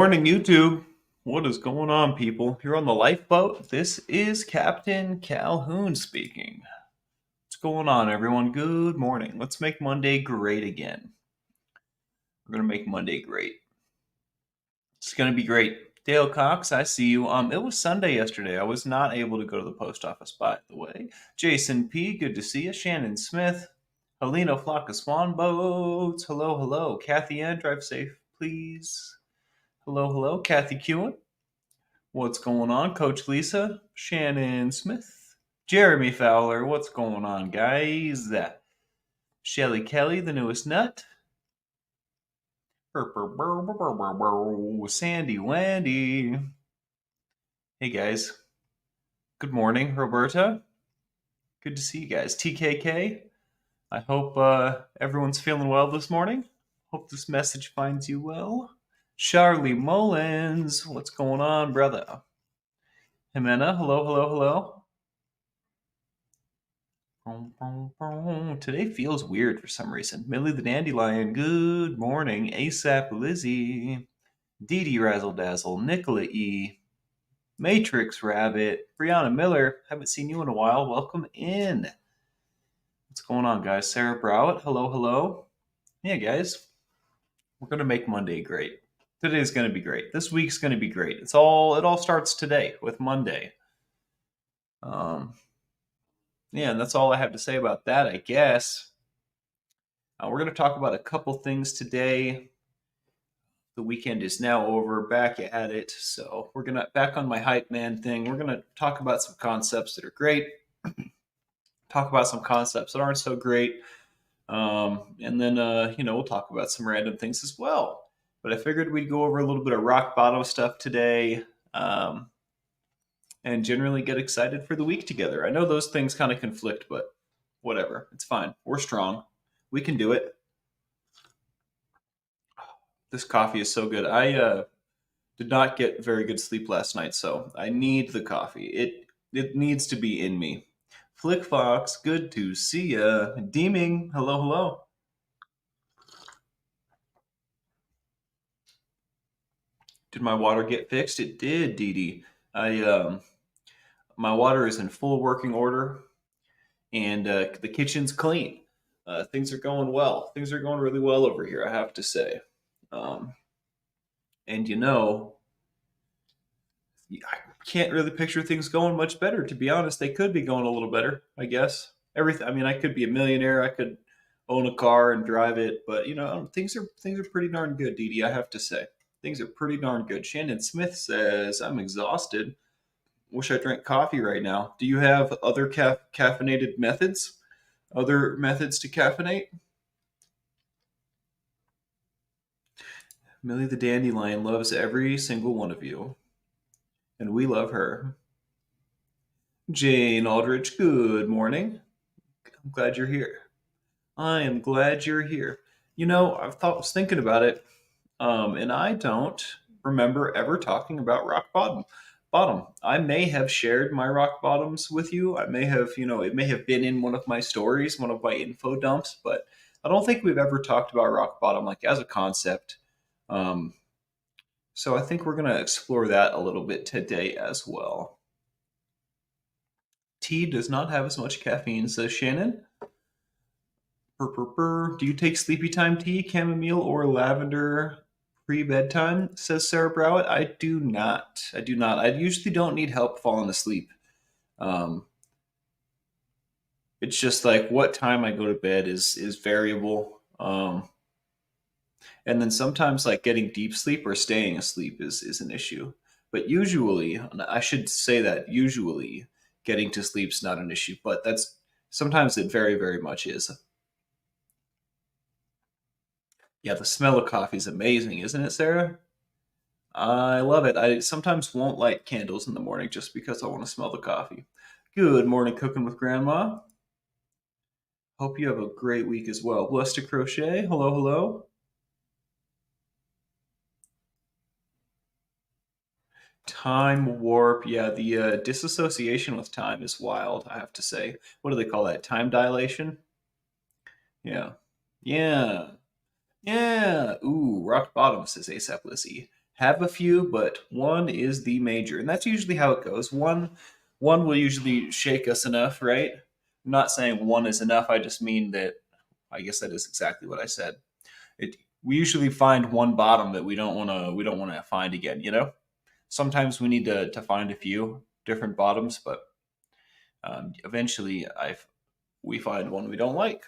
morning, YouTube. What is going on, people? You're on the lifeboat. This is Captain Calhoun speaking. What's going on, everyone? Good morning. Let's make Monday great again. We're going to make Monday great. It's going to be great. Dale Cox, I see you. It was Sunday yesterday. I was not able to go to the post office, by the way. Jason P, good to see you. Shannon Smith. Helena Flock of Swan Boats. Hello, hello. Kathy Ann, drive safe, please. Hello, hello. Kathy Kewen. What's going on, Coach Lisa? Shannon Smith. Jeremy Fowler. What's going on, guys? Shelly Kelly, the newest nut. Sandy Wendy. Hey, guys. Good morning, Roberta. Good to see you guys. TKK. I hope everyone's feeling well this morning. Hope this message finds you well. Charlie Mullins. What's going on, brother? Jimena. Hello, hello, hello. Today feels weird for some reason. Millie the Dandelion, good morning. ASAP Lizzie, Dee Dee Razzle Dazzle, Nicola E, Matrix Rabbit, Brianna Miller, haven't seen you in a while. Welcome in. What's going on, guys? Sarah Browett, hello, hello. Yeah, guys, we're going to make Monday great. Today's going to be great. This week's going to be great. It all starts today with Monday. Yeah, and that's all I have to say about that, I guess. We're going to talk about a couple things today. The weekend is now over, back at it. So we're going to, back on my hype man thing, we're going to talk about some concepts that are great, talk about some concepts that aren't so great, and then, we'll talk about some random things as well. But I figured we'd go over a little bit of rock bottom stuff today, and generally get excited for the week together. I know those things kind of conflict, but whatever. It's fine. We're strong. We can do it. This coffee is so good. I did not get very good sleep last night, so I need the coffee. It needs to be in me. Flick Fox, good to see ya. Deeming, hello, hello. Did my water get fixed? It did, Dee Dee. My water is in full working order, and the kitchen's clean. Things are going well. Things are going really well over here, I have to say. And I can't really picture things going much better, to be honest. They could be going a little better, I guess. I could be a millionaire. I could own a car and drive it, but things are pretty darn good, Dee Dee, I have to say. Things are pretty darn good. Shannon Smith says, I'm exhausted. Wish I drank coffee right now. Do you have other caffeinated methods? Other methods to caffeinate? Millie the Dandelion loves every single one of you, and we love her. Jane Aldrich, good morning. I'm glad you're here. I am glad you're here. Was thinking about it, and I don't remember ever talking about rock bottom. I may have shared my rock bottoms with you. I may have, it may have been in one of my stories, one of my info dumps, but I don't think we've ever talked about rock bottom like as a concept. So I think we're going to explore that a little bit today as well. Tea does not have as much caffeine, says Shannon. Do you take sleepy time tea, chamomile, or lavender pre-bedtime, says Sarah Browett? I do not. I usually don't need help falling asleep. It's just like what time I go to bed is variable. And then sometimes like getting deep sleep or staying asleep is an issue. But usually, I should say that usually getting to sleep's not an issue, but sometimes it very, very much is. Yeah, the smell of coffee is amazing, isn't it, Sarah? I love it. I sometimes won't light candles in the morning just because I want to smell the coffee. Good morning, cooking with Grandma. Hope you have a great week as well. Blessed to Crochet, hello, hello. Time warp, yeah, the disassociation with time is wild, I have to say. What do they call that? Time dilation? Yeah. Yeah. Yeah. Ooh, rock bottom, says ASAP Lizzie. have a few, but one is the major, and that's usually how it goes. One will usually shake us enough, right? I'm not saying one is enough. I just mean that. I guess that is exactly what I said. We usually find one bottom that we don't want to find again. Sometimes we need to find a few different bottoms, but eventually we find one we don't like,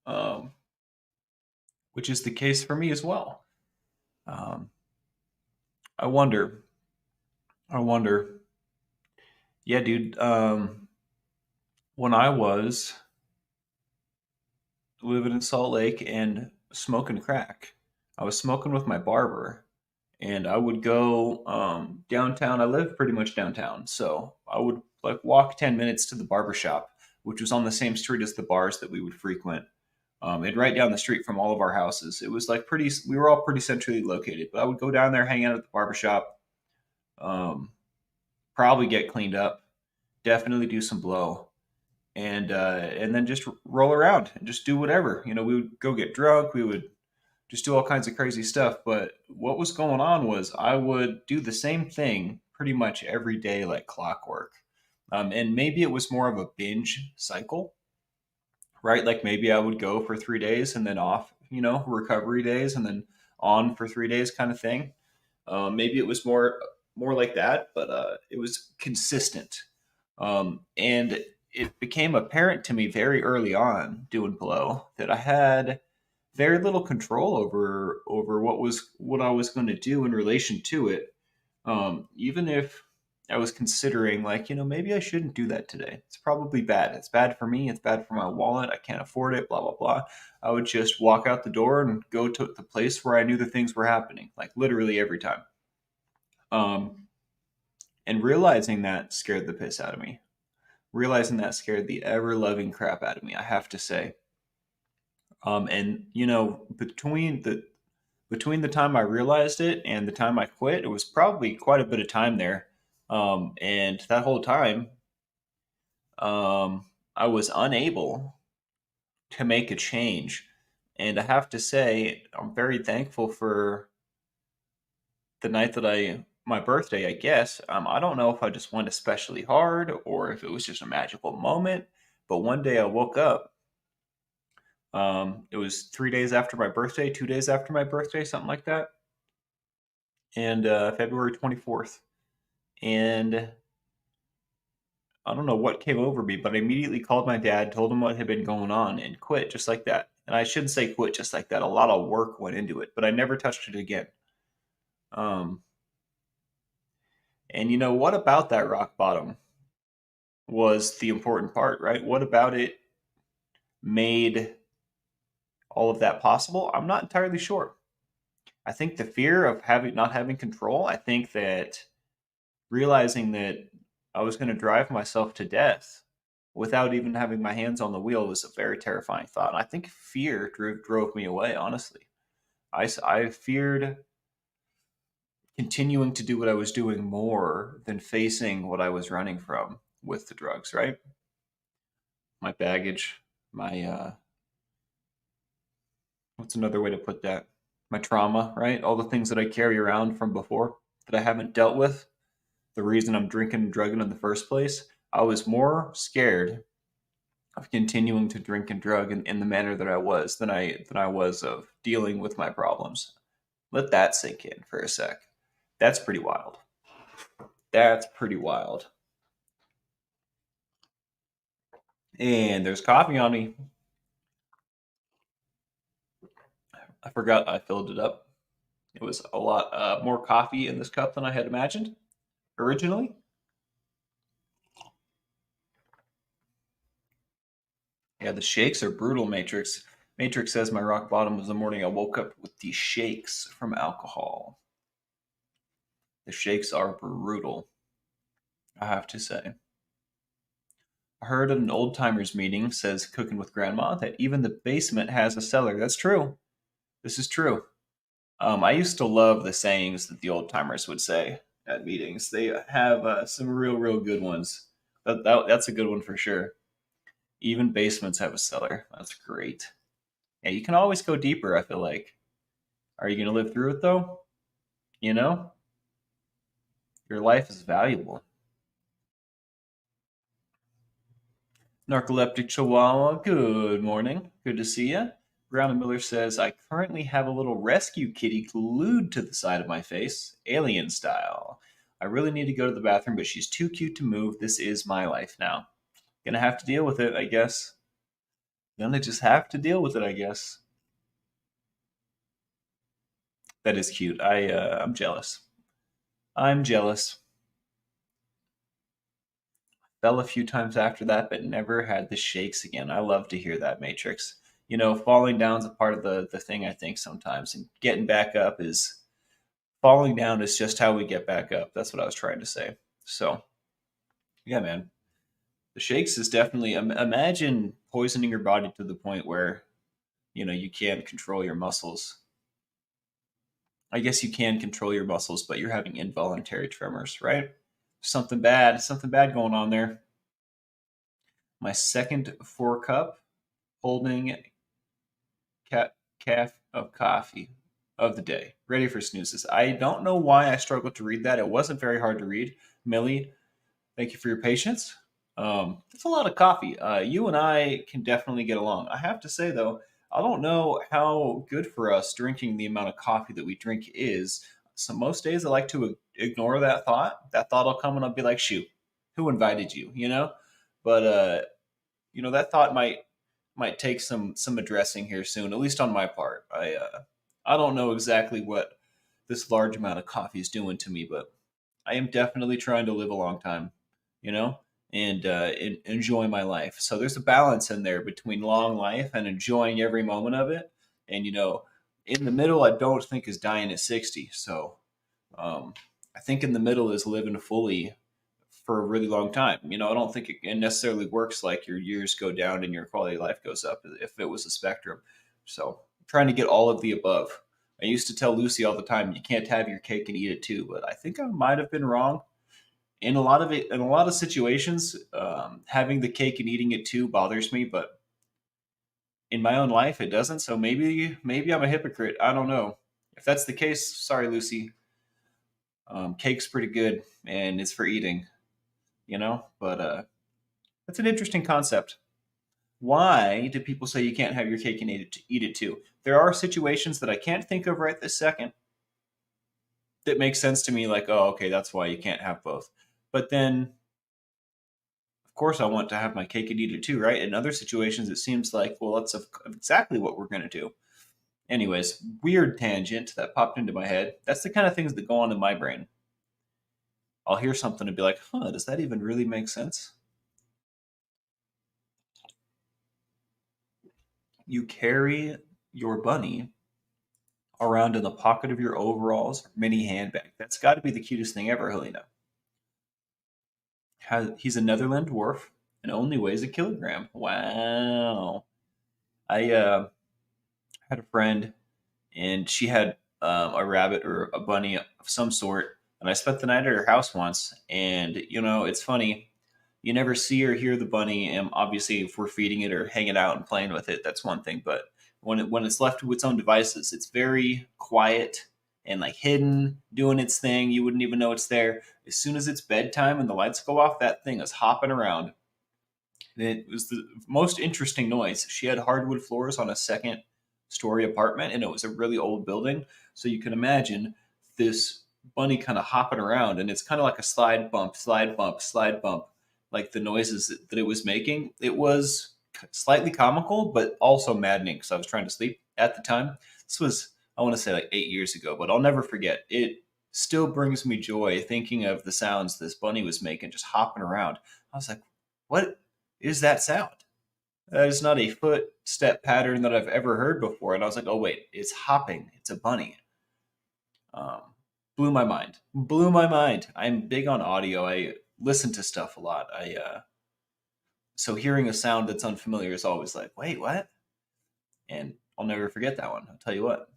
um, which is the case for me as well. Um, I wonder. I wonder. Yeah, dude. When I was living in Salt Lake and smoking crack, I was smoking with my barber, and I would go downtown. I live pretty much downtown, so I would like walk 10 minutes to the barber shop, which was on the same street as the bars that we would frequent. And right down the street from all of our houses. It was like pretty. We were all pretty centrally located, but I would go down there, hang out at the barber shop, um, probably get cleaned up, definitely do some blow, and then just roll around and just do whatever. We would go get drunk. We would just do all kinds of crazy stuff. But what was going on was I would do the same thing pretty much every day, like clockwork. And maybe it was more of a binge cycle, right? Like maybe I would go for 3 days and then off, recovery days, and then on for 3 days, kind of thing. Maybe it was more like that, but it was consistent. And it became apparent to me very early on doing blow that I had very little control over what I was going to do in relation to it. Even if I was considering, like, maybe I shouldn't do that today. It's probably bad. It's bad for me. It's bad for my wallet. I can't afford it. Blah blah blah. I would just walk out the door and go to the place where I knew the things were happening, like literally every time. Um, and realizing that scared the piss out of me. Realizing that scared the ever loving crap out of me, I have to say. And between the time I realized it and the time I quit, it was probably quite a bit of time there. And that whole time, I was unable to make a change. And I have to say, I'm very thankful for the night my birthday, I guess. I don't know if I just went especially hard or if it was just a magical moment. But one day I woke up. It was 3 days after my birthday, 2 days after my birthday, something like that, and February 24th. And I don't know what came over me, but I immediately called my dad, told him what had been going on, and quit just like that. And I shouldn't say quit just like that. A lot of work went into it, but I never touched it again. Um, and what about that rock bottom was the important part, right? What about it made all of that possible? I'm not entirely sure. I think the fear of not having control. I think that realizing that I was going to drive myself to death without even having my hands on the wheel was a very terrifying thought. And I think fear drove me away, honestly. I feared continuing to do what I was doing more than facing what I was running from with the drugs, right? My baggage, what's another way to put that? My trauma, right? All the things that I carry around from before that I haven't dealt with, the reason I'm drinking and drugging in the first place. I was more scared of continuing to drink and drug in the manner that I was than I was of dealing with my problems. Let that sink in for a sec. That's pretty wild. That's pretty wild. And there's coffee on me. I forgot I filled it up. It was a lot more coffee in this cup than I had imagined originally. Yeah, the shakes are brutal, Matrix. Matrix says my rock bottom was the morning I woke up with the shakes from alcohol. The shakes are brutal, I have to say. I heard at an old timers meeting, says Cooking with Grandma, that even the basement has a cellar. That's true. This is true. I used to love the sayings that the old timers would say at meetings. They have some real good ones. That's a good one for sure. Even basements have a cellar. That's great. Yeah, you can always go deeper, I feel like. Are you going to live through it though? You know, your life is valuable. Narcoleptic Chihuahua, good morning. Good to see you. Brown and Miller says, I currently have a little rescue kitty glued to the side of my face, alien style. I really need to go to the bathroom, but she's too cute to move. This is my life now. Gonna have to deal with it, I guess. Gonna just have to deal with it, I guess. That is cute. I'm jealous. I'm jealous. Fell a few times after that, but never had the shakes again. I love to hear that, Matrix. You know, falling down is a part of the thing, I think, sometimes. And getting back up is falling down is just how we get back up. That's what I was trying to say. So, yeah, man. The shakes is definitely imagine poisoning your body to the point where, you know, you can't control your muscles. I guess you can control your muscles, but you're having involuntary tremors, right? Something bad going on there. My second 4 cup holding calf of coffee of the day. Ready for snoozes. I don't know why I struggled to read that. It wasn't very hard to read. Millie, thank you for your patience. It's a lot of coffee. You and I can definitely get along. I have to say, though, I don't know how good for us drinking the amount of coffee that we drink is. So most days I like to ignore that thought. That thought will come and I'll be like, shoot, who invited you? You know? But you know, that thought might take some addressing here soon, at least on my part. I don't know exactly what this large amount of coffee is doing to me, but I am definitely trying to live a long time, you know, and enjoy my life. So there's a balance in there between long life and enjoying every moment of it. And you know, in the middle, I don't think is dying at 60. So um, I think in the middle is living fully for a really long time. You know, I don't think it necessarily works like your years go down and your quality of life goes up if it was a spectrum. So I'm trying to get all of the above. I used to tell Lucy all the time, you can't have your cake and eat it too, but I think I might have been wrong. In a lot of situations, having the cake and eating it too bothers me, but in my own life, it doesn't. So maybe I'm a hypocrite. I don't know. If that's the case, sorry, Lucy. Cake's pretty good, and it's for eating, you know. But that's an interesting concept. Why do people say you can't have your cake and eat it too? There are situations that I can't think of right this second that make sense to me, like, oh, okay, that's why you can't have both. But then, of course, I want to have my cake and eat it too, right? In other situations, it seems like, well, that's exactly what we're going to do. Anyways, weird tangent that popped into my head. That's the kind of things that go on in my brain. I'll hear something and be like, huh, does that even really make sense? You carry your bunny around in the pocket of your overalls or mini handbag. That's got to be the cutest thing ever, Helena. He's a Netherland dwarf and only weighs a kilogram. Wow. I had a friend and she had a rabbit or a bunny of some sort. And I spent the night at her house once. And, you know, it's funny. You never see or hear the bunny. And obviously, if we're feeding it or hanging out and playing with it, that's one thing. But when it's left to its own devices, it's very quiet and like hidden, doing its thing. You wouldn't even know it's there. As soon as it's bedtime and the lights go off, that thing is hopping around. It was the most interesting noise. She had hardwood floors on a second story apartment, and it was a really old building. So you can imagine this bunny kind of hopping around, and it's kind of like a slide bump, slide bump, slide bump, like the noises that it was making. It was slightly comical, but also maddening because I was trying to sleep at the time. This was, I want to say, like 8 years ago, but I'll never forget. It still brings me joy thinking of the sounds this bunny was making, just hopping around. I was like, what is that sound? That is not a footstep pattern that I've ever heard before. And I was like, oh, wait, it's hopping. It's a bunny. Um, Blew my mind. Blew my mind. I'm big on audio. I listen to stuff a lot. So hearing a sound that's unfamiliar is always like, wait, what? And I'll never forget that one. I'll tell you what.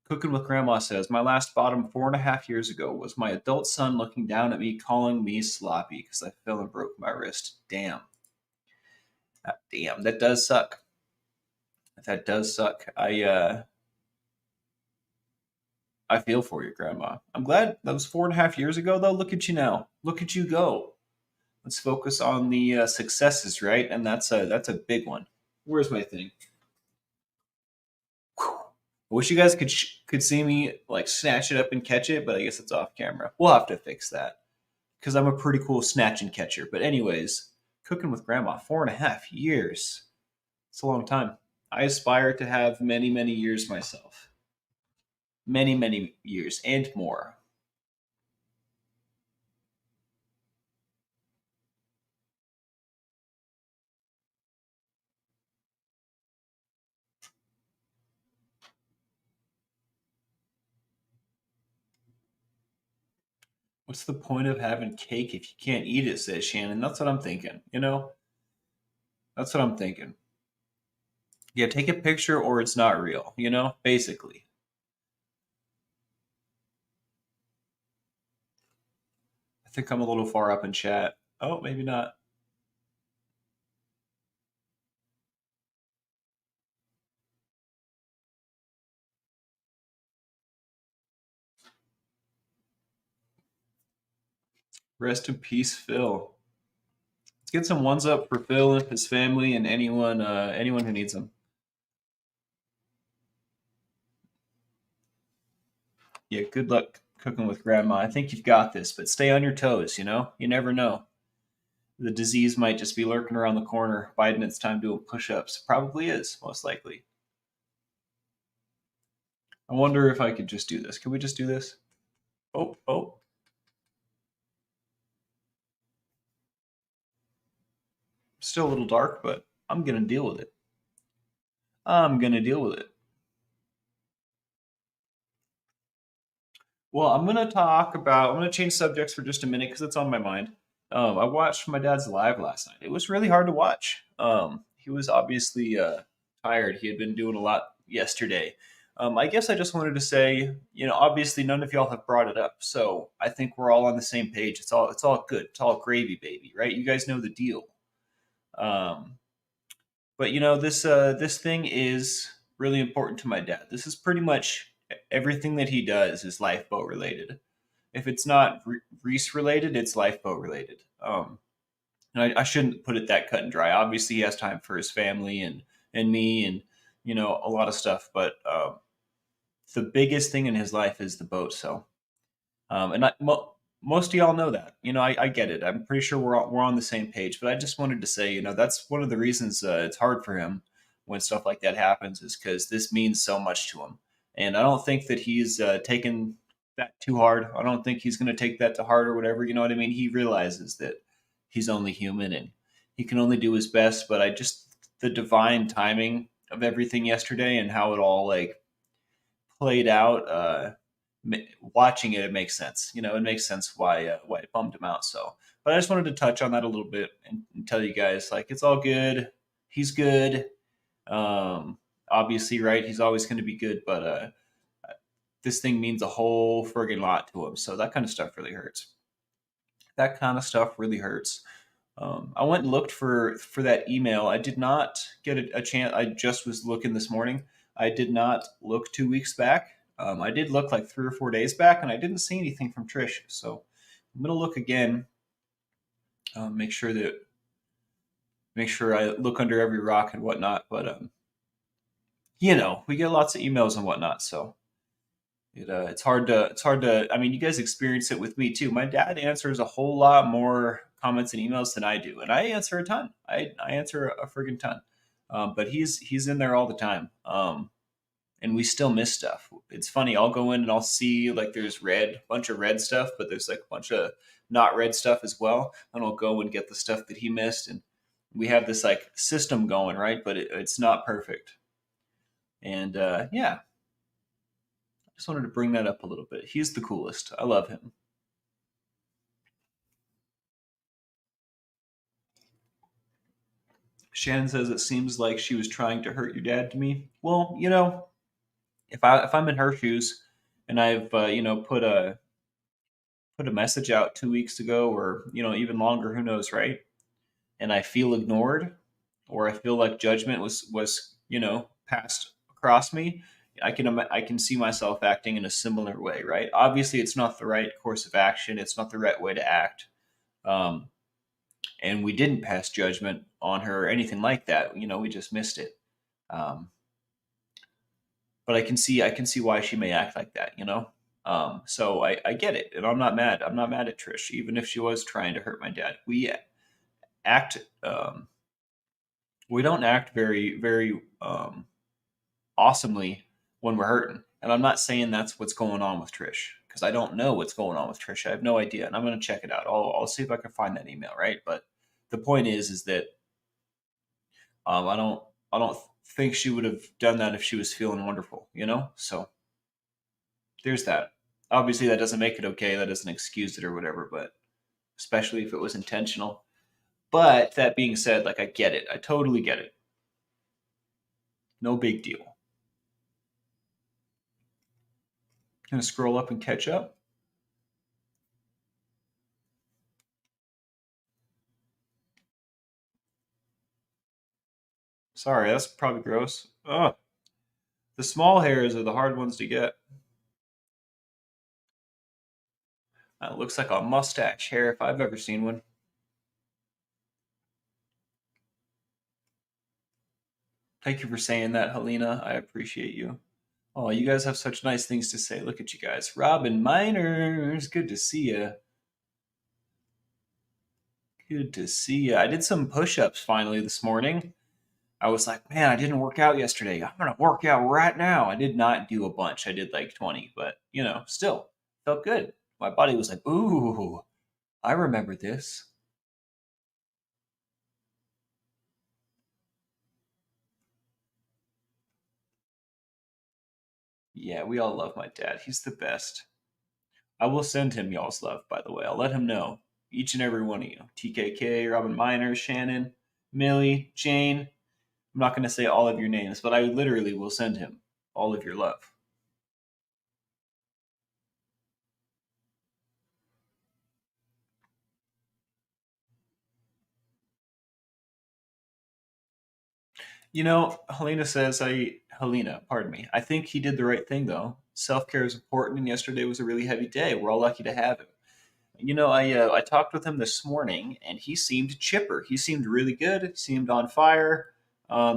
Cooking with Grandma says, my last bottom 4.5 years ago was my adult son looking down at me, calling me sloppy because I fell and broke my wrist. Damn. Damn, that does suck. That does suck. I feel for you, Grandma. I'm glad that was 4.5 years ago, though. Look at you now. Look at you go. Let's focus on the successes, right? And that's a big one. Where's my thing? Whew. I wish you guys could see me like snatch it up and catch it, but I guess it's off camera. We'll have to fix that because I'm a pretty cool snatch and catcher. But anyways, cooking with Grandma, 4.5 years. It's a long time. I aspire to have many, many years myself. Many, many years and more. What's the point of having cake if you can't eat it, says Shannon. That's what I'm thinking. That's what I'm thinking. Yeah, take a picture or it's not real, basically. I think I'm a little far up in chat. Oh, maybe not. Rest in peace, Phil. Let's get some ones up for Phil and his family and anyone who needs them. Yeah, good luck cooking with Grandma. I think you've got this, but stay on your toes, You never know. The disease might just be lurking around the corner, biding its time doing push ups. Probably is, most likely. I wonder if I could just do this. Can we just do this? Oh, oh. Still a little dark, but I'm going to deal with it. I'm going to deal with it. Well, I'm going to change subjects for just a minute because it's on my mind. I watched my dad's live last night. It was really hard to watch. He was obviously tired. He had been doing a lot yesterday. I guess I just wanted to say, obviously none of y'all have brought it up, so I think we're all on the same page. It's all good. It's all gravy, baby, right? You guys know the deal. Um, but this thing is really important to my dad. This is pretty much everything that he does is lifeboat related. If it's not Reese related, it's lifeboat related. And I shouldn't put it that cut and dry. Obviously, he has time for his family and me and a lot of stuff. But the biggest thing in his life is the boat. So and most of y'all know that. I get it. I'm pretty sure we're on the same page. But I just wanted to say, that's one of the reasons it's hard for him when stuff like that happens, is because this means so much to him. And I don't think that he's taken that too hard. I don't think he's going to take that to heart or whatever. You know what I mean? He realizes that he's only human and he can only do his best. But I just the divine timing of everything yesterday and how it all like played out. Watching it makes sense. It makes sense why it bummed him out. So, but I just wanted to touch on that a little bit and tell you guys like it's all good. He's good. Um, Obviously, right? He's always going to be good, but this thing means a whole friggin' lot to him. So that kind of stuff really hurts. That kind of stuff really hurts. I went and looked for that email. I did not get a chance. I just was looking this morning. I did not look 2 weeks back. I did look like 3 or 4 days back, and I didn't see anything from Trish. So I'm gonna look again. Make sure I look under every rock and whatnot. But we get lots of emails and whatnot. So it's hard to. I mean, you guys experience it with me too. My dad answers a whole lot more comments and emails than I do, and I answer a ton. I answer a friggin' ton. But he's in there all the time. And we still miss stuff. It's funny. I'll go in and I'll see like there's bunch of red stuff, but there's like a bunch of not red stuff as well. And I'll go and get the stuff that he missed, and we have this like system going, right? But it's not perfect. And yeah, I just wanted to bring that up a little bit. He's the coolest. I love him. Shannon says it seems like she was trying to hurt your dad to me. Well, if I'm in her shoes and I've put a message out 2 weeks ago or even longer, who knows, right? And I feel ignored or I feel like judgment was passed across me, I can see myself acting in a similar way, right? Obviously, it's not the right course of action. It's not the right way to act. Um, and we didn't pass judgment on her or anything like that. We just missed it. Um, but I can see why she may act like that. So I get it, and I'm not mad. I'm not mad at Trish, even if she was trying to hurt my dad. Act. We don't act very awesomely when we're hurting. And I'm not saying that's what's going on with Trish, because I don't know what's going on with Trish. I have no idea, and I'm going to check it out. I'll see if I can find that email, right? But the point is that I don't think she would have done that if she was feeling wonderful. So there's that. Obviously, that doesn't make it okay. That doesn't excuse it or whatever. But especially if it was intentional. But that being said, like I get it. I totally get it. No big deal. Gonna scroll up and catch up. Sorry, that's probably gross. Oh, the small hairs are the hard ones to get. That looks like a mustache hair if I've ever seen one. Thank you for saying that, Helena. I appreciate you. Oh, you guys have such nice things to say. Look at you guys. Robin Miners, good to see you. Good to see you. I did some push ups finally this morning. I was like, man, I didn't work out yesterday. I'm going to work out right now. I did not do a bunch. I did like 20, but still felt good. My body was like, ooh, I remember this. Yeah, we all love my dad. He's the best. I will send him y'all's love, by the way. I'll let him know. Each and every one of you. TKK, Robin Miner, Shannon, Millie, Jane. I'm not going to say all of your names, but I literally will send him all of your love. Helena, pardon me. I think he did the right thing, though. Self care is important, and yesterday was a really heavy day. We're all lucky to have him. I talked with him this morning, and he seemed chipper. He seemed really good. Seemed on fire.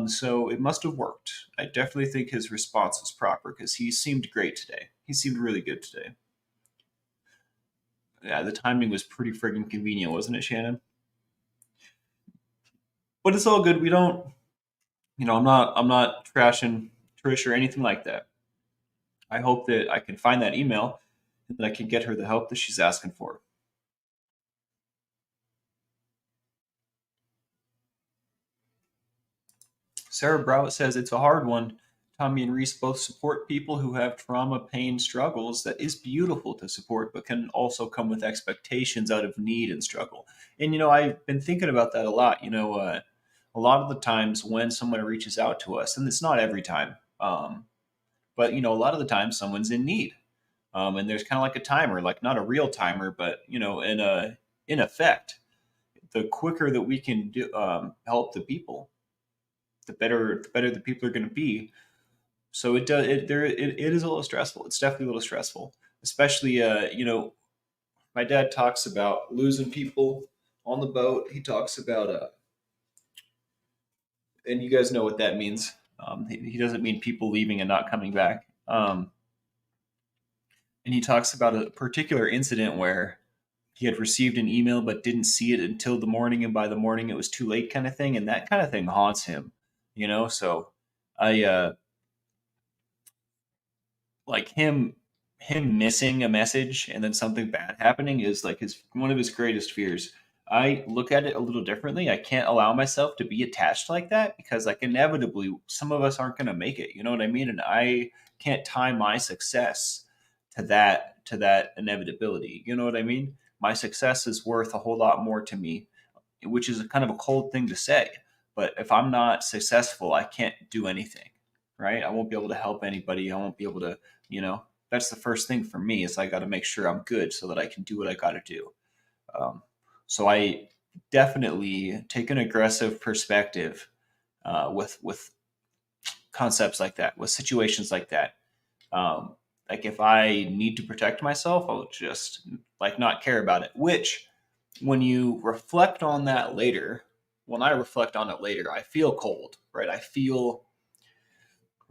So it must have worked. I definitely think his response was proper because he seemed great today. He seemed really good today. Yeah, the timing was pretty friggin' convenient, wasn't it, Shannon? But it's all good. We don't. I'm not trashing Trish or anything like that. I hope that I can find that email and that I can get her the help that she's asking for. Sarah Browett says it's a hard one. Tommy and Reese both support people who have trauma, pain, struggles. That is beautiful to support, but can also come with expectations out of need and struggle. And I've been thinking about that a lot. A lot of the times when someone reaches out to us, and it's not every time, but a lot of the time someone's in need, and there's kind of like a timer, like not a real timer, but in effect, the quicker that we can help the people, the better the people are going to be. So it is a little stressful. It's definitely a little stressful, especially my dad talks about losing people on the boat. He talks about and you guys know what that means. He doesn't mean people leaving and not coming back. And he talks about a particular incident where he had received an email but didn't see it until the morning, and by the morning it was too late, kind of thing. And that kind of thing haunts him. So I like him missing a message and then something bad happening is like his one of his greatest fears. I look at it a little differently. I can't allow myself to be attached like that because like inevitably some of us aren't going to make it. You know what I mean? And I can't tie my success to that inevitability. You know what I mean? My success is worth a whole lot more to me, which is a kind of a cold thing to say. But if I'm not successful, I can't do anything, right? I won't be able to help anybody. I won't be able to, that's the first thing for me is I got to make sure I'm good so that I can do what I got to do. Um, so I definitely take an aggressive perspective with concepts like that, with situations like that. Like if I need to protect myself, I'll just like not care about it. Which, when you reflect on that later, when I reflect on it later, I feel cold, right? I feel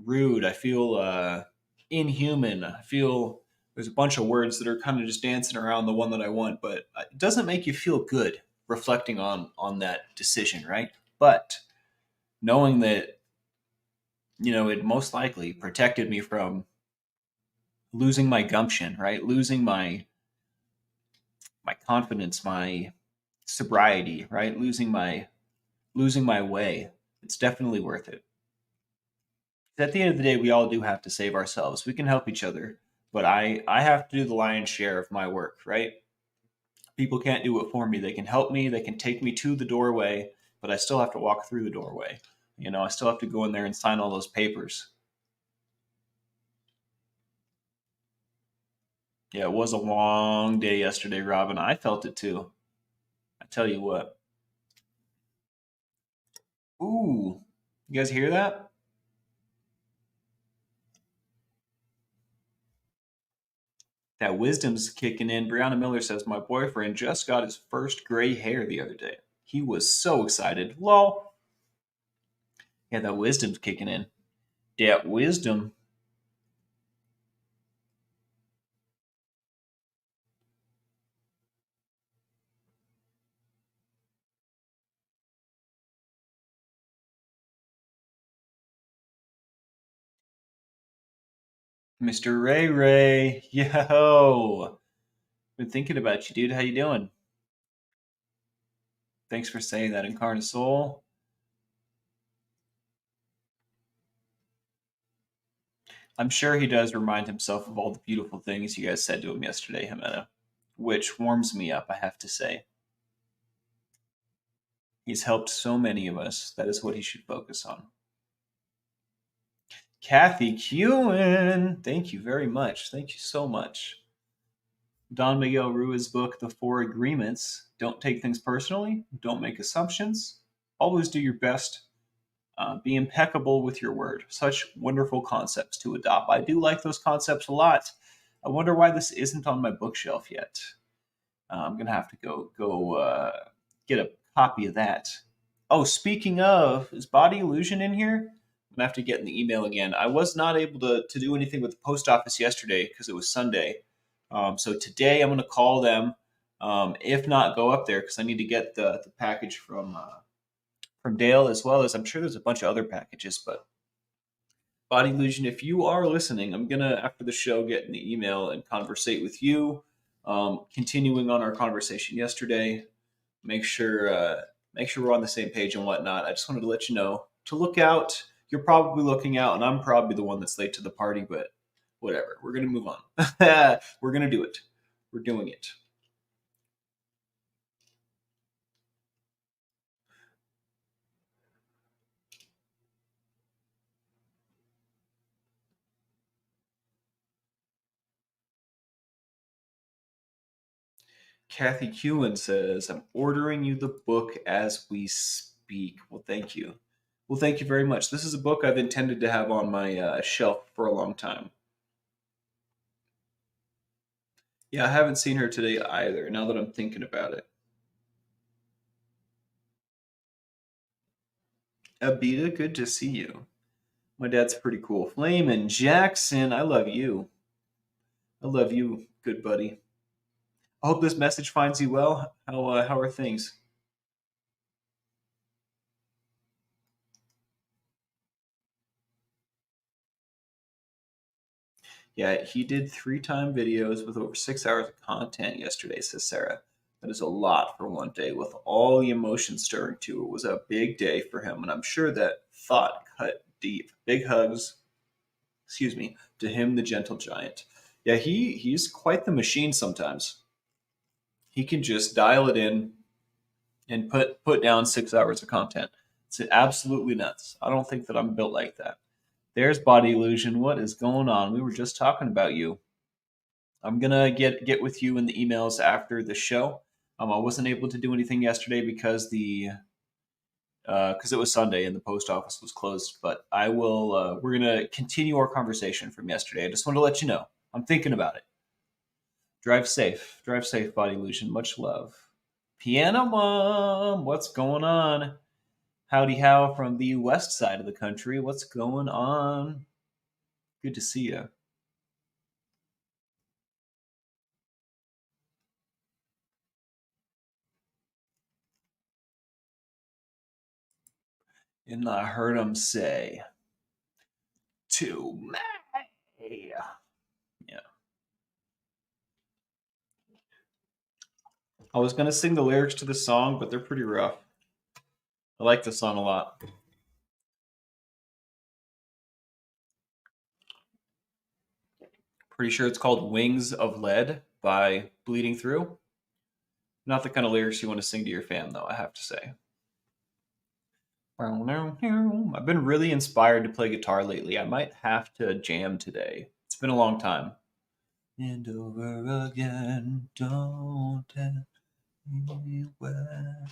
rude. I feel inhuman. I feel there's a bunch of words that are kind of just dancing around the one that I want, but it doesn't make you feel good reflecting on that decision, right? But knowing that it most likely protected me from losing my gumption, right? Losing my confidence, my sobriety, right? Losing my way. It's definitely worth it. At the end of the day, we all do have to save ourselves. We can help each other, but I have to do the lion's share of my work, right? People can't do it for me. They can help me, they can take me to the doorway, but I still have to walk through the doorway. I still have to go in there and sign all those papers. Yeah, it was a long day yesterday, Robin. I felt it too. I tell you what. Ooh, you guys hear that? That wisdom's kicking in. Brianna Miller says, my boyfriend just got his first gray hair the other day. He was so excited. Lol. Yeah, that wisdom's kicking in. That wisdom. Mr. Ray Ray. Yo. Been thinking about you, dude. How you doing? Thanks for saying that, Incarnate Soul. I'm sure he does remind himself of all the beautiful things you guys said to him yesterday, Jimena, which warms me up, I have to say. He's helped so many of us. That is what he should focus on. Kathy Kewen, thank you very much. Thank you so much. Don Miguel Ruiz's book, The Four Agreements. Don't take things personally. Don't make assumptions. Always do your best. Be impeccable with your word. Such wonderful concepts to adopt. I do like those concepts a lot. I wonder why this isn't on my bookshelf yet. I'm gonna have to go get a copy of that. Oh, speaking of, is Body Illusion in here? I'm gonna have to get in the email again. I was not able to do anything with the post office yesterday because it was Sunday. So today I'm gonna call them. If not, go up there because I need to get the package from Dale, as well as I'm sure there's a bunch of other packages. But Body Illusion, if you are listening, I'm gonna after the show get in the email and conversate with you. Continuing on our conversation yesterday, make sure we're on the same page and whatnot. I just wanted to let you know to look out. You're probably looking out, and I'm probably the one that's late to the party, but whatever. We're gonna move on. We're gonna do it. We're doing it. Kathy Kewen says, I'm ordering you the book as we speak. Well, thank you. Well, thank you very much. This is a book I've intended to have on my shelf for a long time. Yeah, I haven't seen her today either, now that I'm thinking about it. Abita, good to see you. My dad's pretty cool. Flamin' Jackson, I love you. I love you, good buddy. I hope this message finds you well. How are things? Yeah, he did 3 time videos with over 6 hours of content yesterday, says Sarah. That is a lot for one day with all the emotion stirring too. It was a big day for him, and I'm sure that thought cut deep. Big hugs, excuse me, to him, the gentle giant. Yeah, he's quite the machine sometimes. He can just dial it in and put down 6 hours of content. It's absolutely nuts. I don't think that I'm built like that. There's Body Illusion. What is going on? We were just talking about you. I'm gonna get with you in the emails after the show. I wasn't able to do anything yesterday because because it was Sunday and the post office was closed. But I will. We're gonna continue our conversation from yesterday. I just wanted to let you know I'm thinking about it. Drive safe, Body Illusion. Much love. Piano Mom, what's going on? Howdy how from the west side of the country. What's going on? Good to see you. And I heard him say, to May. Yeah. I was going to sing the lyrics to the song, but they're pretty rough. I like the song a lot. Pretty sure it's called Wings of Lead by Bleeding Through. Not the kind of lyrics you want to sing to your fam, though, I have to say. I've been really inspired to play guitar lately. I might have to jam today. It's been a long time. And over again, don't tell me where.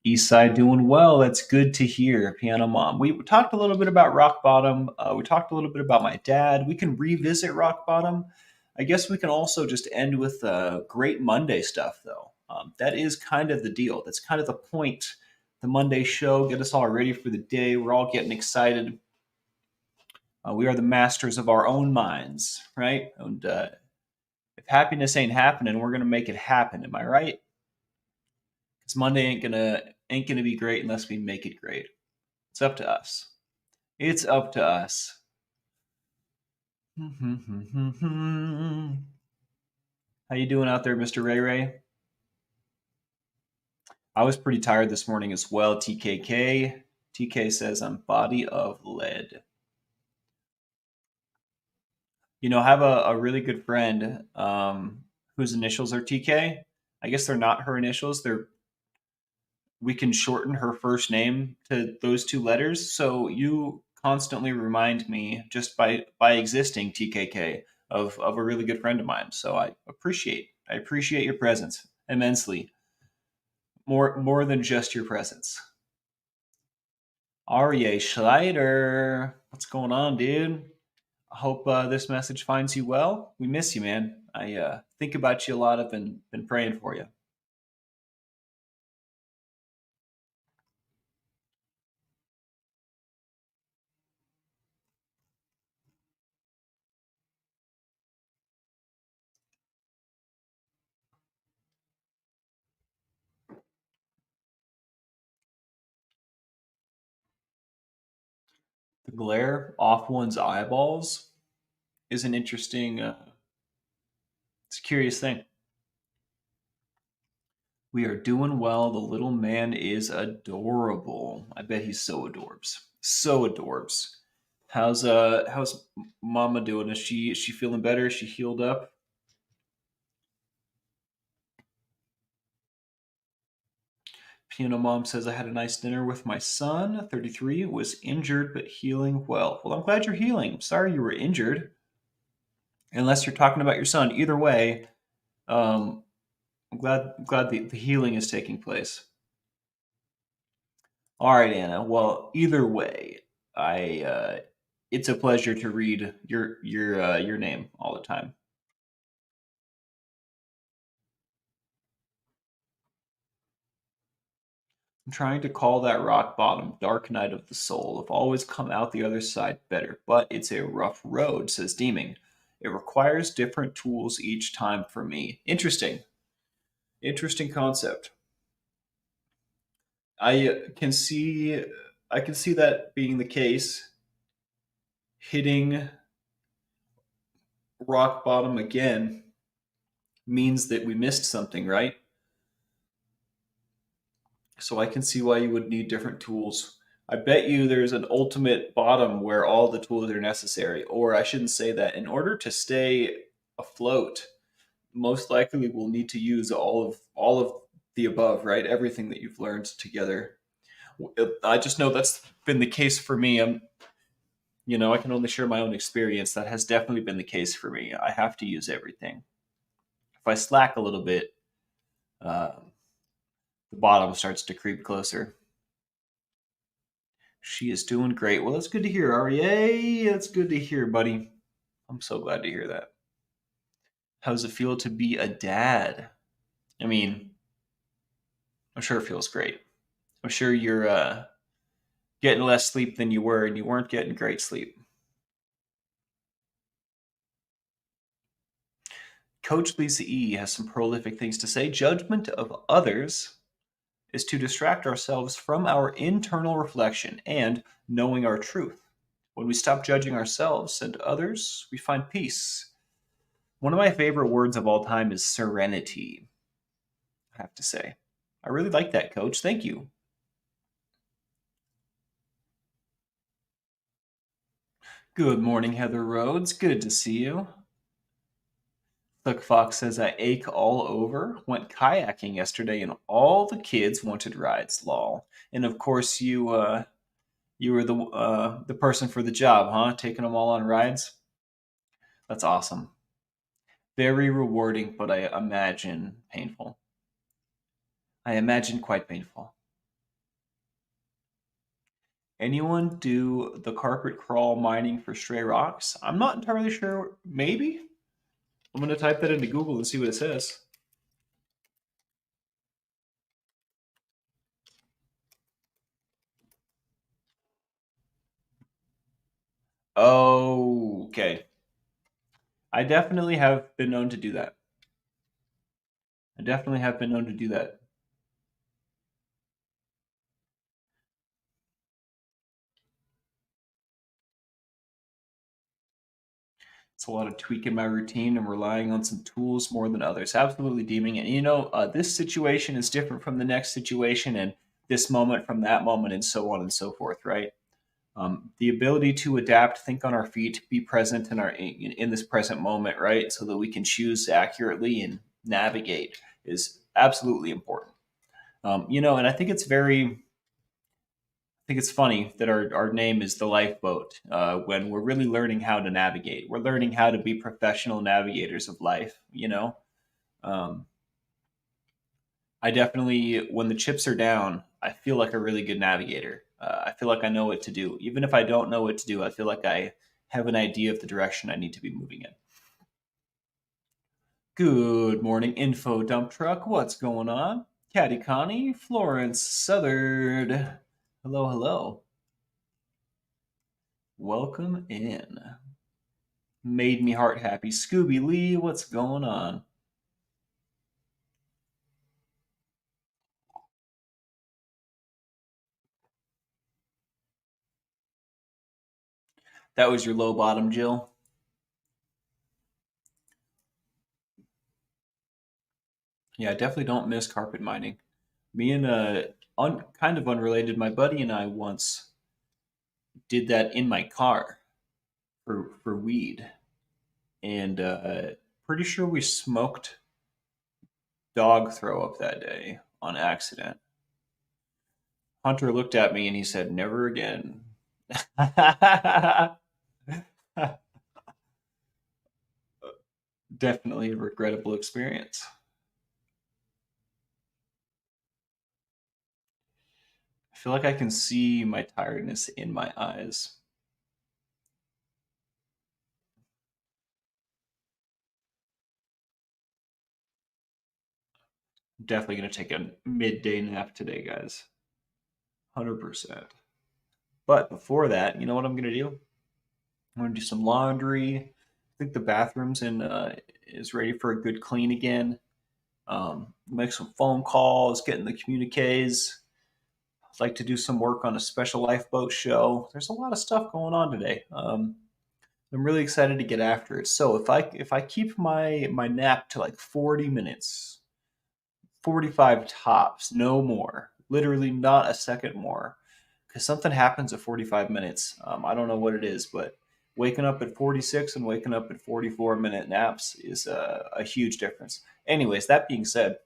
East Side doing well. That's good to hear, Piano Mom. We talked a little bit about Rock Bottom. We talked a little bit about my dad. We can revisit Rock Bottom. I guess we can also just end with great Monday stuff, though. That is kind of the deal. That's kind of the point. The Monday show, get us all ready for the day. We're all getting excited. We are the masters of our own minds, right? And if happiness ain't happening, we're gonna make it happen. Am I right? Because Monday ain't gonna be great unless we make it great. It's up to us. It's up to us. How you doing out there, Mr. Ray Ray? I was pretty tired this morning as well. TKK. TK says I'm body of lead. You know, I have a really good friend whose initials are TK. I guess they're not her initials. We can shorten her first name to those two letters. So you constantly remind me just by existing TKK of a really good friend of mine. So I appreciate your presence immensely. More than just your presence. Aryeh Schleider, what's going on, dude? I hope this message finds you well. We miss you, man. I think about you a lot. I've been praying for you. The glare off one's eyeballs is an interesting, it's a curious thing. We are doing well. The little man is adorable. I bet he's so adorbs. So adorbs. How's Mama doing? Is she feeling better? Is she healed up? Piano Mom says I had a nice dinner with my son. 33 was injured but healing well. Well, I'm glad you're healing. I'm sorry you were injured. Unless you're talking about your son. Either way, um, I'm glad the healing is taking place. All right, Anna. Well, either way, I it's a pleasure to read your name all the time. I'm trying to call that rock bottom, dark night of the soul. I've always come out the other side better, but it's a rough road, says Deeming. It requires different tools each time for me. Interesting concept. I can see I can see that being the case. Hitting rock bottom again means that we missed something, right? So I can see why you would need different tools. I bet you there's an ultimate bottom where all the tools are necessary. Or I shouldn't say that. In order to stay afloat, most likely we'll need to use all of the above, right? Everything that you've learned together. I just know that's been the case for me. I can only share my own experience. That has definitely been the case for me. I have to use everything. If I slack a little bit, uh, the bottom starts to creep closer. She is doing great. Well, that's good to hear, REA. That's good to hear, buddy. I'm so glad to hear that. How does it feel to be a dad? I mean, I'm sure it feels great. I'm sure you're getting less sleep than you were, and you weren't getting great sleep. Coach Lisa E has some prolific things to say. Judgment of others is to distract ourselves from our internal reflection and knowing our truth. When we stop judging ourselves and others, we find peace. One of my favorite words of all time is serenity, I have to say. I really like that, Coach. Thank you. Good morning, Heather Rhodes. Good to see you. Thuck Fox says, I ache all over. Went kayaking yesterday and all the kids wanted rides, lol. And of course, you were the person for the job, huh? Taking them all on rides? That's awesome. Very rewarding, but I imagine painful. I imagine quite painful. Anyone do the carpet crawl mining for stray rocks? I'm not entirely sure. Maybe? I'm going to type that into Google and see what it says. Oh, okay. I definitely have been known to do that. I definitely have been known to do that. It's a lot of tweaking my routine and relying on some tools more than others. Absolutely deeming it. This situation is different from the next situation, and this moment from that moment, and so on and so forth. Right? The ability to adapt, think on our feet, be present in this present moment, right? So that we can choose accurately and navigate is absolutely important. And I think it's funny that our name is the lifeboat when we're really learning how to navigate. We're learning how to be professional navigators of life. Um, I definitely, when the chips are down, I feel like a really good navigator. I feel like I know what to do. Even if I don't know what to do, I feel like I have an idea of the direction I need to be moving in. Good morning, Info Dump Truck. What's going on? Caddy Connie, Florence Southard. Hello, hello. Welcome in. Made me heart happy. Scooby Lee, what's going on? That was your low bottom, Jill. Yeah, I definitely don't miss carpet mining. Me and kind of unrelated, my buddy and I once did that in my car for weed, and pretty sure we smoked dog throw up that day on accident. Hunter looked at me and he said, "Never again." Definitely a regrettable experience. I feel like I can see my tiredness in my eyes. I'm definitely going to take a midday nap today, guys. 100%. But before that, you know what I'm going to do? I'm going to do some laundry. I think the bathroom's in is ready for a good clean again. Make some phone calls, get in the communiques. I'd like to do some work on a special lifeboat show. There's a lot of stuff going on today. I'm really excited to get after it. So if I keep my nap to like 40 minutes, 45 tops, no more. Literally not a second more. Because something happens at 45 minutes. I don't know what it is, but waking up at 46 and waking up at 44-minute naps is a huge difference. Anyways, that being said,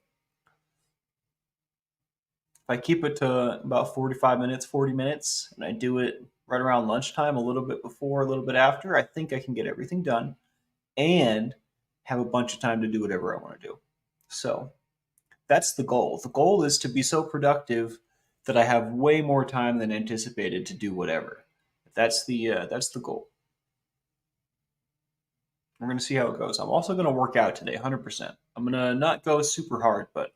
if I keep it to about 45 minutes, 40 minutes, and I do it right around lunchtime, a little bit before, a little bit after, I think I can get everything done and have a bunch of time to do whatever I want to do. So that's the goal. The goal is to be so productive that I have way more time than anticipated to do whatever. That's the goal. We're gonna see how it goes. I'm also gonna work out today, 100%. I'm gonna not go super hard, but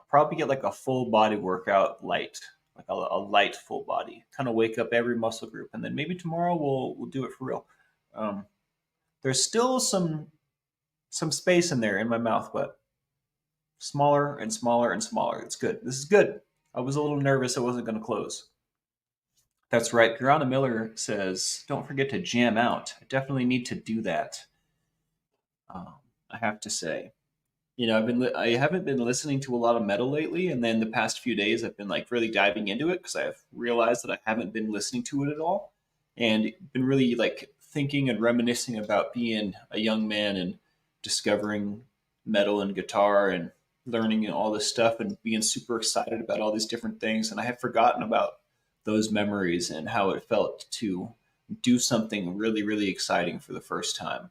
probably get like a full body workout, light, like a light full body. Kind of wake up every muscle group, and then maybe tomorrow we'll do it for real. Um, there's still some space in there in my mouth, but smaller and smaller and smaller. It's good. This is good. I was a little nervous it wasn't going to close. That's right. Piranha Miller says, "Don't forget to jam out." I definitely need to do that. Um, I have to say, I haven't been listening to a lot of metal lately, and then the past few days I've been like really diving into it because I've realized that I haven't been listening to it at all, and been really like thinking and reminiscing about being a young man and discovering metal and guitar and learning all this stuff and being super excited about all these different things, and I had forgotten about those memories and how it felt to do something really really exciting for the first time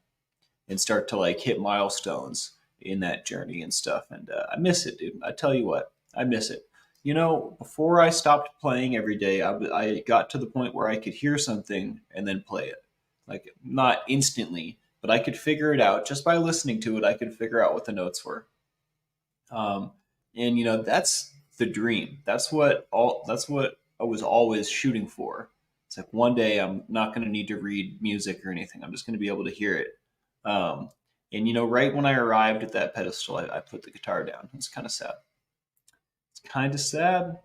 and start to like hit milestones in that journey and stuff. And I miss it, dude. I tell you what, I miss it. Before I stopped playing every day, I got to the point where I could hear something and then play it. Like, not instantly, but I could figure it out just by listening to it. I could figure out what the notes were. Um, and that's the dream. That's what I was always shooting for. It's like one day I'm not going to need to read music or anything. I'm just going to be able to hear it. Um, and right when I arrived at that pedestal, I put the guitar down. It's kind of sad. It's kind of sad.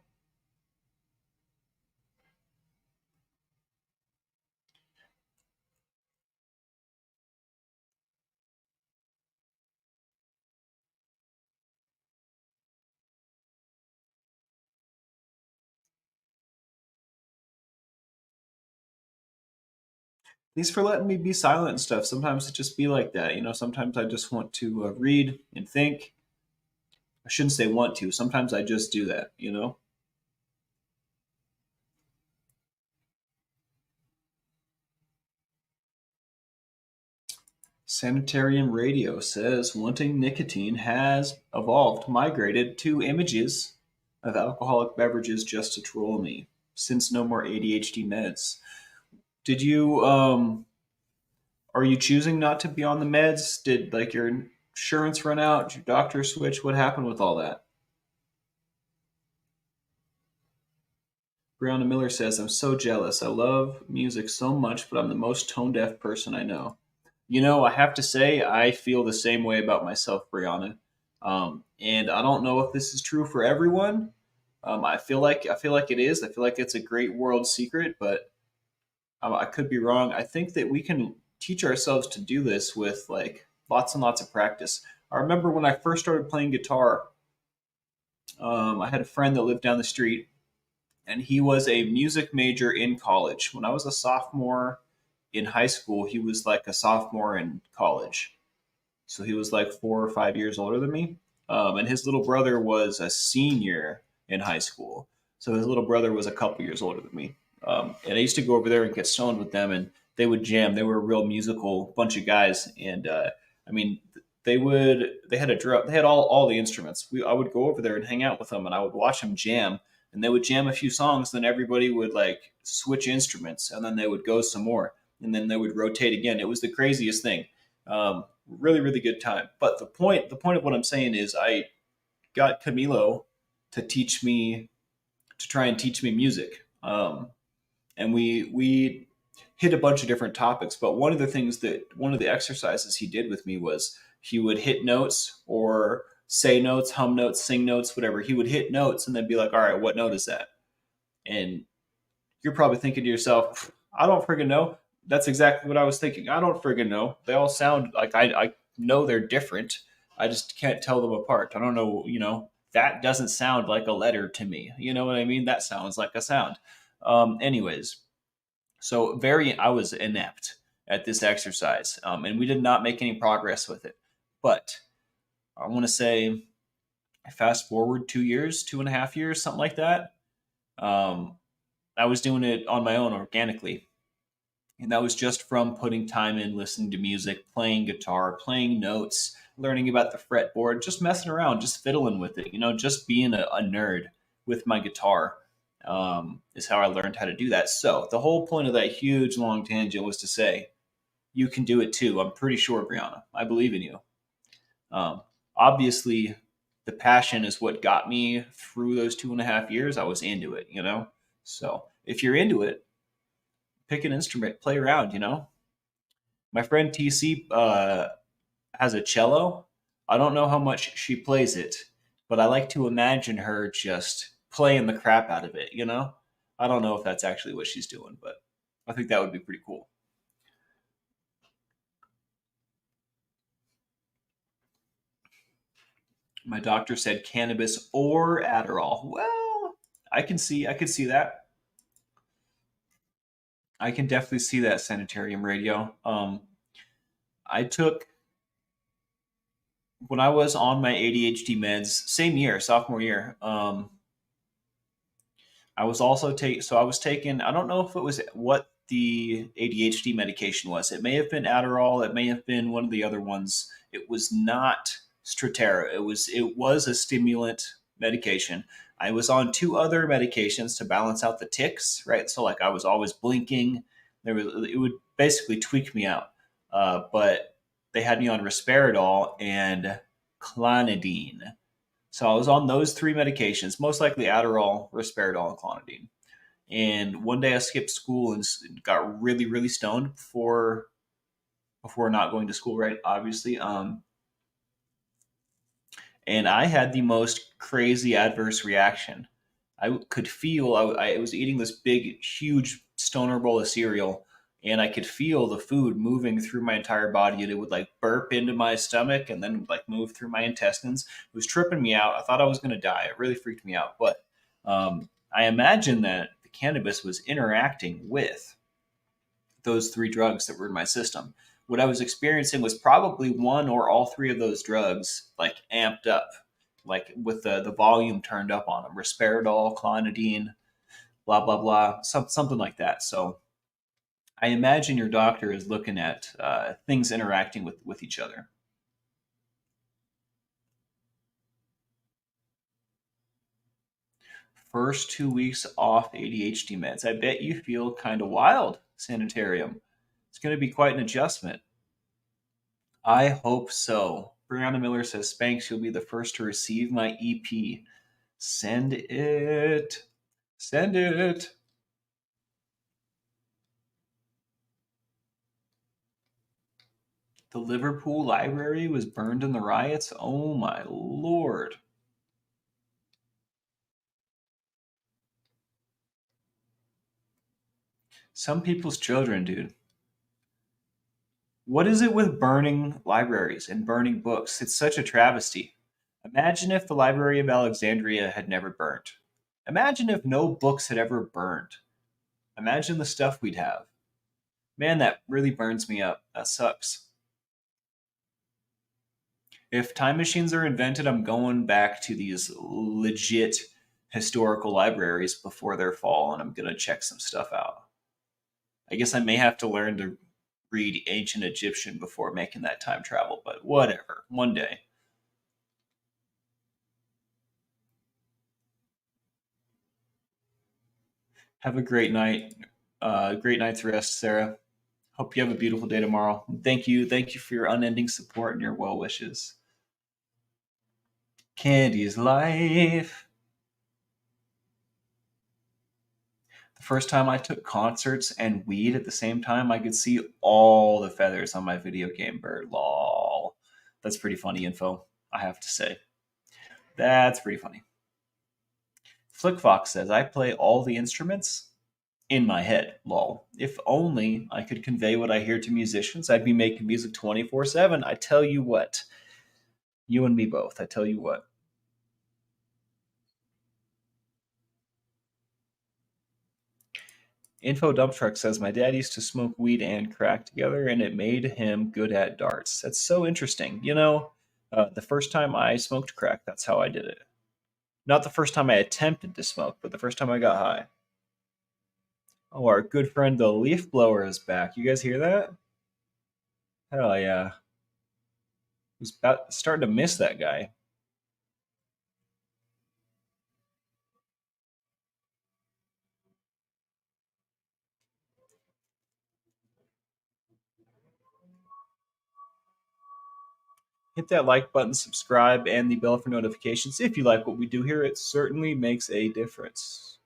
Thanks for letting me be silent and stuff. Sometimes it just be like that. Sometimes I just want to read and think. I shouldn't say want to. Sometimes I just do that. Sanitarium Radio says wanting nicotine has evolved, migrated to images of alcoholic beverages just to troll me. Since no more ADHD meds. Did you are you choosing not to be on the meds? Did like your insurance run out? Did your doctor switch? What happened with all that? Brianna Miller says, "I'm so jealous. I love music so much, but I'm the most tone deaf person I know." I have to say, I feel the same way about myself, Brianna. And I don't know if this is true for everyone. I feel like it is. I feel like it's a great world secret, but I could be wrong. I think that we can teach ourselves to do this with like lots and lots of practice. I remember when I first started playing guitar, I had a friend that lived down the street, and he was a music major in college. When I was a sophomore in high school, he was like a sophomore in college. So he was like 4 or 5 years older than me. And his little brother was a senior in high school. So his little brother was a couple years older than me. And I used to go over there and get stoned with them, and they would jam. They were a real musical bunch of guys, and I mean, they had a drum, they had all the instruments. I would go over there and hang out with them, and I would watch them jam, and they would jam a few songs. Then everybody would like switch instruments, and then they would go some more, and then they would rotate again. It was the craziest thing. Really, really good time. But the point of what I'm saying is, I got Camilo to teach me to try and teach me music. And we hit a bunch of different topics. But one of the exercises he did with me was he would hit notes or say notes, hum notes, sing notes, whatever. He would hit notes and then be like, "All right, what note is that?" And you're probably thinking to yourself, "I don't friggin' know." That's exactly what I was thinking. I don't friggin' know. They all sound like I know they're different. I just can't tell them apart. I don't know. That doesn't sound like a letter to me. You know what I mean? That sounds like a sound. Anyways, so I was inept at this exercise, and we did not make any progress with it. But I want to say, fast forward 2 years, 2.5 years, something like that. Um, I was doing it on my own organically. And that was just from putting time in, listening to music, playing guitar, playing notes, learning about the fretboard, just messing around, just fiddling with it, just being a nerd. with my guitar. Is how I learned how to do that. So the whole point of that huge long tangent was to say you can do it too. I'm pretty sure, Brianna. I believe in you. Um, Obviously, the passion is what got me through those 2.5 years. I was into it, you know. So if you're into it, pick an instrument, play around. You know, my friend TC has a cello. I don't know how much she plays it, but I like to imagine her just playing the crap out of it. You know, I don't know if that's actually what she's doing, but I think that would be pretty cool. My doctor said cannabis or Adderall. Well, I could see that. I can definitely see that sanitarium radio. I took when I was on my ADHD meds, same year, sophomore year. I was also take so I was taking. I don't know if it was what the ADHD medication was. It may have been Adderall. It may have been one of the other ones. It was not Strattera. It was a stimulant medication. I was on two other medications to balance out the ticks. Right, so like I was always blinking. It would basically tweak me out. But they had me on risperidol and clonidine. So I was on those three medications, most likely Adderall, risperidol, and clonidine. And one day I skipped school and got really, really stoned before not going to school. Right, obviously. And I had the most crazy adverse reaction. I could feel I was eating this big, huge stoner bowl of cereal, and I could feel the food moving through my entire body, and it would like burp into my stomach and then like move through my intestines. It was tripping me out. I thought I was going to die. It really freaked me out. But I imagine that the cannabis was interacting with those three drugs that were in my system. What I was experiencing was probably one or all three of those drugs, like amped up, like with the volume turned up on them. Risperidol, clonidine, blah blah blah, something like that. So I imagine your doctor is looking at things interacting with each other. First 2 weeks off ADHD meds. I bet you feel kind of wild, Sanitarium. It's going to be quite an adjustment. I hope so. Brianna Miller says, Spanks, you'll be the first to receive my EP. Send it. Send it. The Liverpool library was burned in the riots. Oh my lord. Some people's children, dude. What is it with burning libraries and burning books? It's such a travesty. Imagine if the Library of Alexandria had never burnt. Imagine if no books had ever burned. Imagine the stuff we'd have. Man, that really burns me up. That sucks. If time machines are invented, I'm going back to these legit historical libraries before their fall and I'm going to check some stuff out. I guess I may have to learn to read ancient Egyptian before making that time travel, but whatever. One day. Have a great night. Great night's rest, Sarah. Hope you have a beautiful day tomorrow. Thank you. Thank you for your unending support and your well wishes. Candy's life. The first time I took concerts and weed at the same time, I could see all the feathers on my video game bird. Lol. That's pretty funny info, I have to say. That's pretty funny. Flickfox says, I play all the instruments in my head. Lol. If only I could convey what I hear to musicians, I'd be making music 24/7. I tell you what. You and me both. I tell you what. Info Dump Truck says my dad used to smoke weed and crack together, and it made him good at darts. That's so interesting. The first time I smoked crack, that's how I did it. Not the first time I attempted to smoke, but the first time I got high. Oh, our good friend the leaf blower is back. You guys hear that? Hell yeah! I was about starting to miss that guy. Hit that like button, subscribe, and the bell for notifications if you like what we do here. It certainly makes a difference.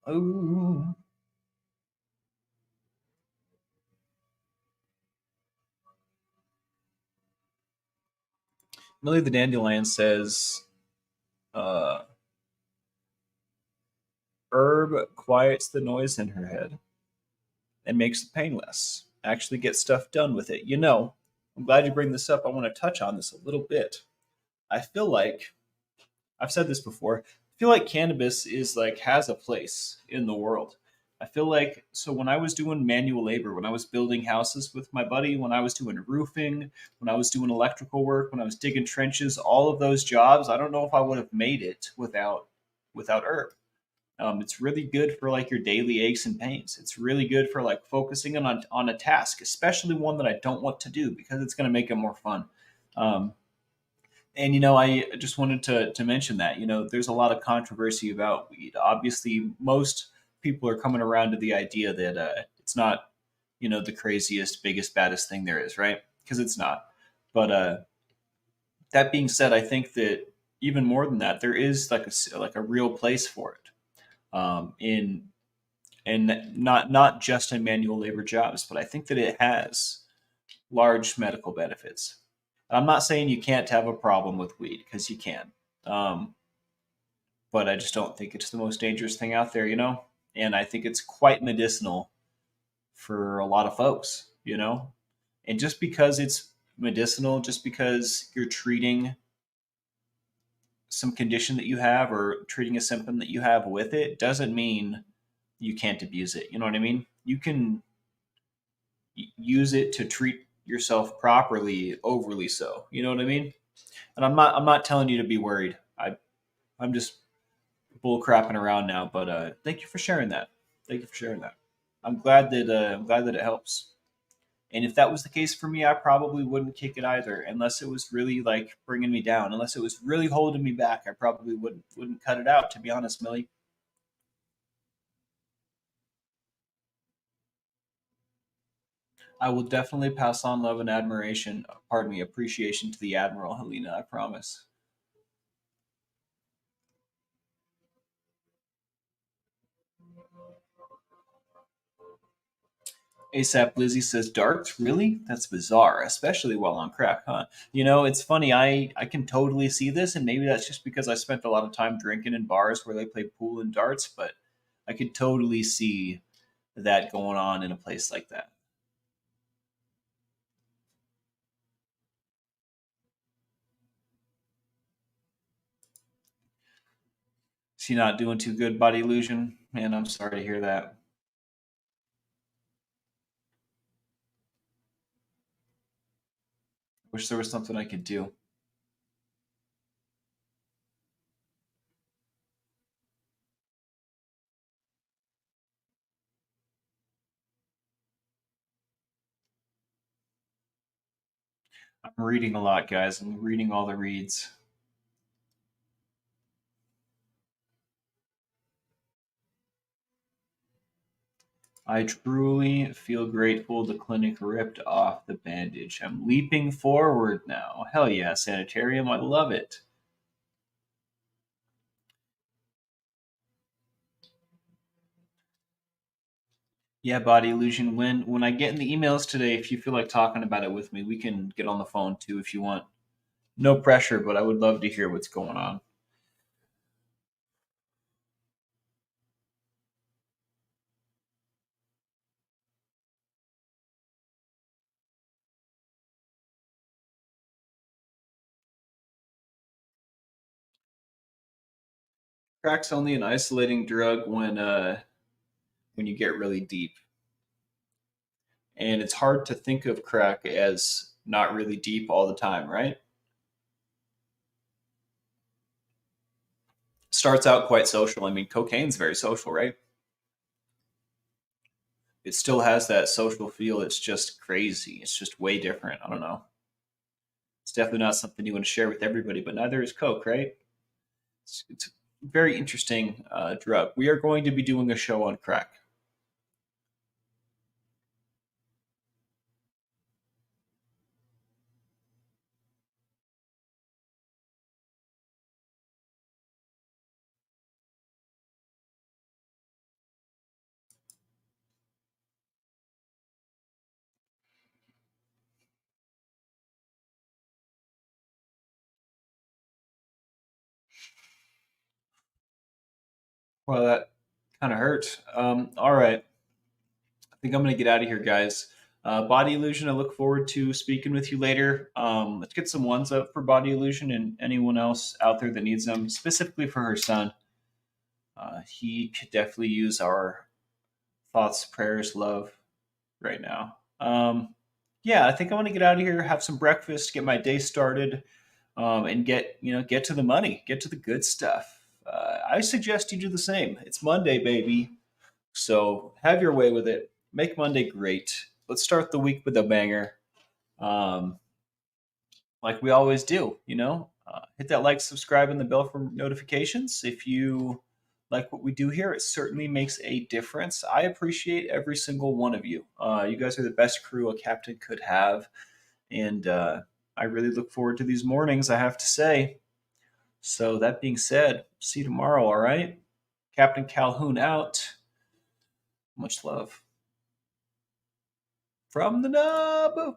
Oh, Millie the Dandelion says, uh, herb quiets the noise in her head and makes the pain less. Actually, get stuff done with it. I'm glad you bring this up. I want to touch on this a little bit. I feel like I've said this before. I feel like cannabis is like has a place in the world. I feel like so when I was doing manual labor, when I was building houses with my buddy, when I was doing roofing, when I was doing electrical work, when I was digging trenches, all of those jobs, I don't know if I would have made it without herb. It's really good for like your daily aches and pains. It's really good for like focusing on a task, especially one that I don't want to do because it's going to make it more fun. Um, and I just wanted to mention that there's a lot of controversy about weed. Obviously, most people are coming around to the idea that it's not the craziest, biggest, baddest thing there is, right? Because it's not. But that being said, I think that even more than that, there is like a real place for it in and not just in manual labor jobs, but I think that it has large medical benefits. I'm not saying you can't have a problem with weed because you can, um, but I just don't think it's the most dangerous thing out there. And I think it's quite medicinal for a lot of folks. And just because it's medicinal, just because you're treating some condition that you have or treating a symptom that you have with it, doesn't mean you can't abuse it. You know what I mean? You can use it to treat yourself properly, overly so. You know what I mean? And I'm not telling you to be worried. I'm just bull crapping around now. But thank you for sharing that. Thank you for sharing that. I'm glad that it helps. And if that was the case for me, I probably wouldn't kick it either, unless it was really like bringing me down. Unless it was really holding me back, I probably wouldn't cut it out. To be honest, Millie. I will definitely pass on love and admiration. Pardon me, appreciation to the Admiral Helena. I promise. ASAP Lizzie says, darts? Really? That's bizarre, especially while on crack, huh? It's funny. I can totally see this, and maybe that's just because I spent a lot of time drinking in bars where they play pool and darts, but I could totally see that going on in a place like that. Is he not doing too good, Body Illusion? Man, I'm sorry to hear that. Wish there was something I could do. I'm reading a lot, guys. I'm reading all the reads. I truly feel grateful the clinic ripped off the bandage. I'm leaping forward now. Hell yeah, sanitarium. I love it. Yeah, Body Illusion. When I get in the emails today, if you feel like talking about it with me, we can get on the phone too if you want. No pressure, but I would love to hear what's going on. Crack's only an isolating drug when you get really deep, and it's hard to think of crack as not really deep all the time, right? Starts out quite social. I mean, cocaine's very social, right? It still has that social feel. It's just crazy. It's just way different. I don't know. It's definitely not something you want to share with everybody, but neither is Coke, right? It's a very interesting drug. We are going to be doing a show on crack. Well, that kind of hurt. All right. I think I'm going to get out of here, guys. Body Illusion, I look forward to speaking with you later. Let's get some ones up for Body Illusion and anyone else out there that needs them, specifically for her son. He could definitely use our thoughts, prayers, love right now. Yeah, I think I want to get out of here, have some breakfast, get my day started, and get to the money, get to the good stuff. I suggest you do the same. It's Monday, baby. So have your way with it. Make Monday great. Let's start the week with a banger, um, like we always do. Hit that like, subscribe, and the bell for notifications. If you like what we do here, it certainly makes a difference. I appreciate every single one of you. You guys are the best crew a captain could have, and I really look forward to these mornings, I have to say. So that being said, see you tomorrow. All right, Captain Calhoun out. Much love from the Nub.